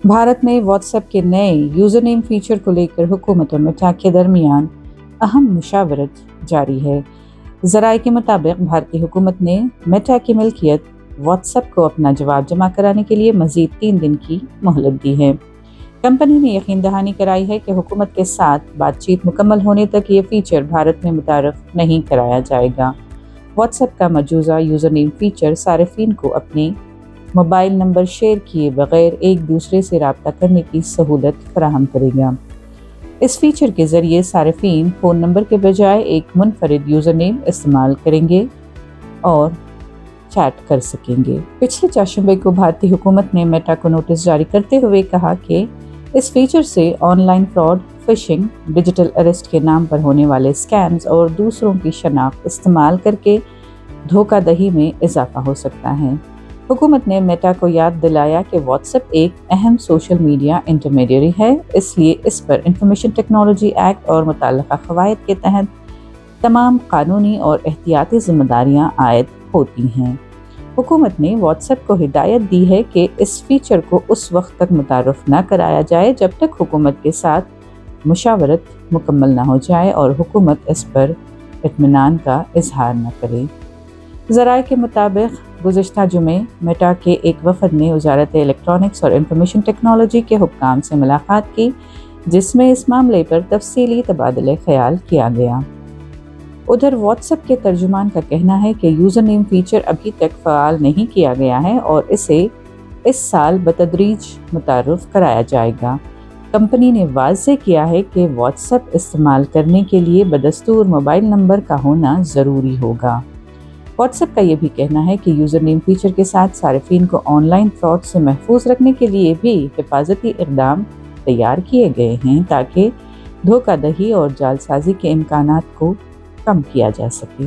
भारत में व्हाट्सएप के नए यूज़र नेम फीचर को लेकर हुकूमत और मेटा के दरमियान अहम मुशावरत जारी है। ज़राए के मुताबिक भारतीय हुकूमत ने मेटा की मिल्कियत व्हाट्सएप को अपना जवाब जमा कराने के लिए मज़ीद 3 दिन की मोहलत दी है। कंपनी ने यकीन दहानी कराई है कि हुकूमत के साथ बातचीत मुकम्मल होने तक ये फीचर भारत में मुतारफ़ नहीं कराया जाएगा। व्हाट्सएप का मौजूदा यूज़र नेम फीचर सारिफिन को अपने मोबाइल नंबर शेयर किए बगैर एक दूसरे से रब्ता करने की सहूलत फराहम करेगा। इस फीचर के ज़रिए सारिफिन फ़ोन नंबर के बजाय एक मुनफरिद यूज़र नेम इस्तेमाल करेंगे और चैट कर सकेंगे। पिछले चारशंबे को भारतीय हुकूमत ने मेटा को नोटिस जारी करते हुए कहा कि इस फीचर से online fraud, fishing, digital arrest के नाम पर होने वाले स्कैम्स और दूसरों की शनाख्त इस्तेमाल करके धोखाधड़ी में इजाफा हो सकता है। हुकूमत ने मेटा को याद दिलाया कि व्हाट्सएप एक अहम सोशल मीडिया इंटरमीडियरी है, इसलिए इस पर इंफॉर्मेशन टेक्नोलॉजी एक्ट और मुतल्लिका क़वायद के तहत तमाम कानूनी और एहतियाती जिम्मेदारियां आयद होती हैं। हुकूमत ने व्हाट्सएप को हिदायत दी है कि इस फीचर को उस वक्त तक मुतारफ़ न कराया जाए जब तक हुकूमत के साथ मुशावरत मुकम्मल न हो जाए और हुकूमत इस पर इत्मीनान का इजहार न करे। ज़राए के मुताबिक गुज़िश्ता जुमे मेटा के एक वफ़द ने वज़ारत इलेक्ट्रॉनिक्स और इंफॉर्मेशन टेक्नोलॉजी के हुक्काम से मुलाकात की, जिसमें इस मामले पर तफसीली तबादले ख़याल किया गया। उधर व्हाट्सएप के तर्जुमान का कहना है कि यूज़र नेम फीचर अभी तक फ़आल नहीं किया गया है और इसे इस साल बतदरीज मुतारफ़ कराया जाएगा। कंपनी ने वाज़ेह किया है कि व्हाट्सएप इस्तेमाल करने के लिए बदस्तूर मोबाइल नंबर का होना ज़रूरी होगा। व्हाट्सएप का ये भी कहना है कि यूज़र नेम फीचर के साथ सारिफिन को ऑनलाइन फ्रॉड से महफूज रखने के लिए भी हिफाजती इक़दाम तैयार किए गए हैं ताकि धोखाधड़ी और जालसाजी के इम्कानात को कम किया जा सके।